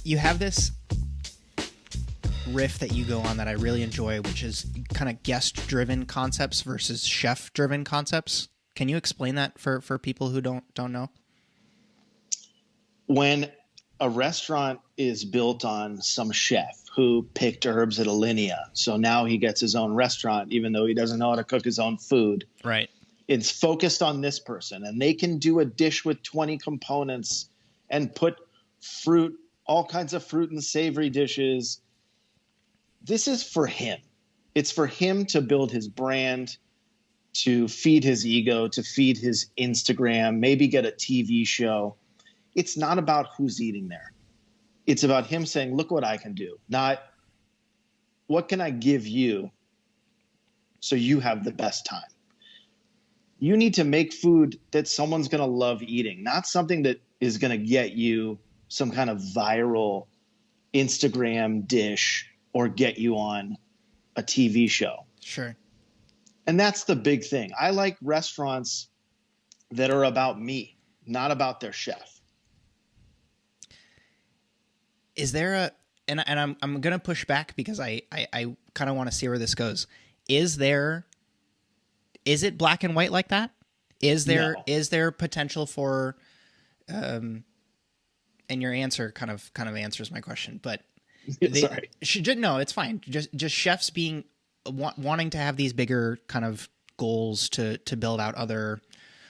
you have this riff that you go on that I really enjoy, which is kind of guest-driven concepts versus chef-driven concepts. Can you explain that for people who don't know? When a restaurant is built on some chef who picked herbs at Alinea, so now he gets his own restaurant, even though he doesn't know how to cook his own food. Right. It's focused on this person, and they can do a dish with 20 components and put fruit, all kinds of fruit and savory dishes. This is for him. It's for him to build his brand, to feed his ego, to feed his Instagram, maybe get a TV show. It's not about who's eating there. It's about him saying, look what I can do, not what can I give you so you have the best time. You need to make food that someone's going to love eating, not something that is going to get you some kind of viral Instagram dish or get you on a TV show. Sure. And that's the big thing. I like restaurants that are about me, not about their chef. Is there and I'm going to push back because I kind of want to see where this goes. Is it black and white like that? Is there potential for and your answer kind of answers my question, but Sorry. No, it's fine. Just chefs being wanting to have these bigger kind of goals to build out other,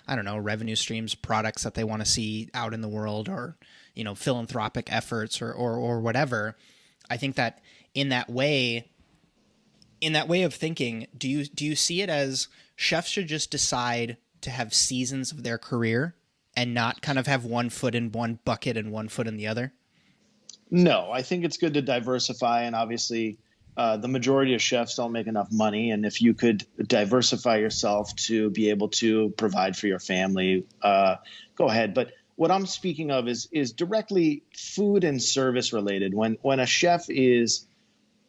I don't know, revenue streams, products that they want to see out in the world, or, you know, philanthropic efforts or whatever. I think that in that way of thinking, do you see it as chefs should just decide to have seasons of their career and not kind of have one foot in one bucket and one foot in the other? No, I think it's good to diversify, and obviously the majority of chefs don't make enough money, and if you could diversify yourself to be able to provide for your family, go ahead. But what I'm speaking of is directly food and service related. When a chef is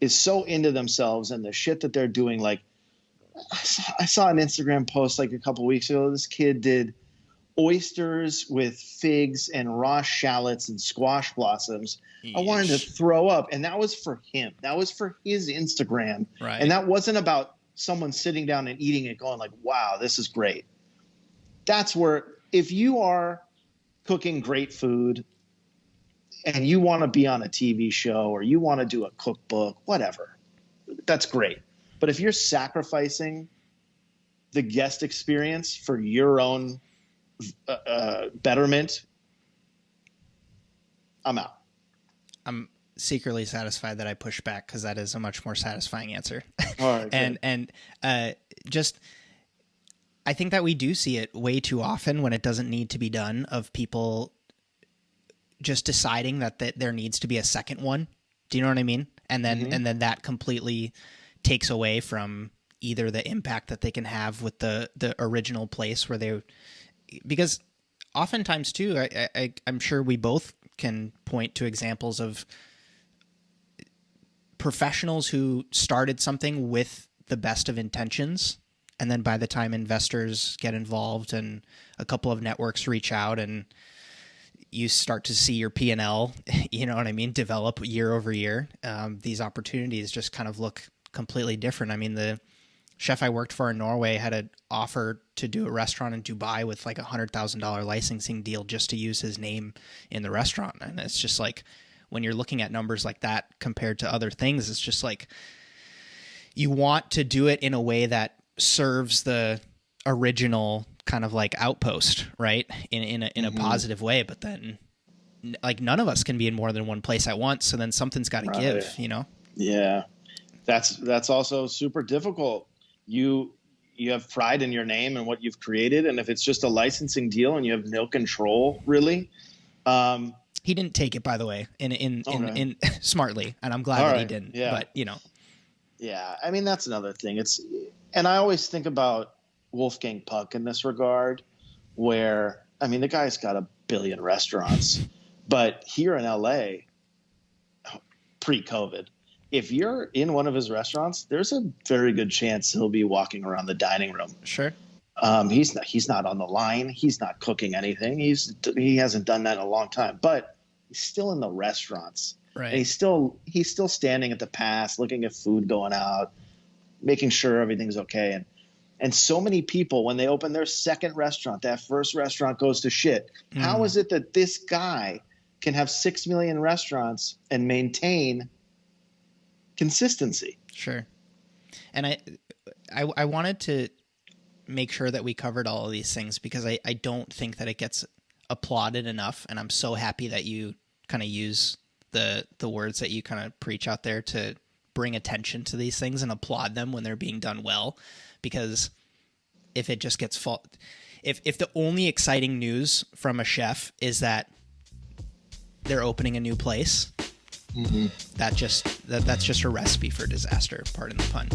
so into themselves and the shit that they're doing, like I saw an Instagram post like a couple weeks ago, this kid did oysters with figs and raw shallots and squash blossoms. Yeesh. I wanted to throw up, and that was for him. That was for his Instagram. Right. And that wasn't about someone sitting down and eating it going like, wow, this is great. That's where, if you are cooking great food and you want to be on a TV show or you want to do a cookbook, whatever, that's great. But if you're sacrificing the guest experience for your own betterment, I'm out. I'm secretly satisfied that I pushed back, because that is a much more satisfying answer. All right, and just, I think that we do see it way too often when it doesn't need to be done, of people just deciding that there needs to be a second one. Do you know what I mean? And then and then that completely takes away from either the impact that they can have with the original place where they. Because oftentimes too, I'm sure we both can point to examples of professionals who started something with the best of intentions, and then by the time investors get involved and a couple of networks reach out and you start to see your P&L, you know what I mean, develop year over year, these opportunities just kind of look completely different. I mean, the chef I worked for in Norway had an offer to do a restaurant in Dubai with like $100,000 licensing deal just to use his name in the restaurant. And it's just like, when you're looking at numbers like that compared to other things, it's just like, you want to do it in a way that serves the original kind of like outpost, right? In a positive way. But then like none of us can be in more than one place at once. So then something's got to give, you know? Yeah. That's also super difficult. You have pride in your name and what you've created, and if it's just a licensing deal and you have no control, really. He didn't take it, by the way, in smartly, and I'm glad that he didn't. Yeah. But you know. Yeah, I mean that's another thing. And I always think about Wolfgang Puck in this regard, where I mean the guy's got 1 billion restaurants, but here in LA, pre-COVID, if you're in one of his restaurants, there's a very good chance he'll be walking around the dining room. Sure. He's not on the line. He's not cooking anything. He hasn't done that in a long time. But He's still in the restaurants. Right. And he's still standing at the pass, looking at food going out, making sure everything's okay. And so many people, when they open their second restaurant, that first restaurant goes to shit. How is it that this guy can have 6 million restaurants and maintain consistency? Sure. And I wanted to make sure that we covered all of these things because I don't think that it gets applauded enough. And I'm so happy that you kind of use the words that you kind of preach out there to bring attention to these things and applaud them when they're being done well. Because if it just gets if the only exciting news from a chef is that they're opening a new place, that's just a recipe for disaster, pardon the pun.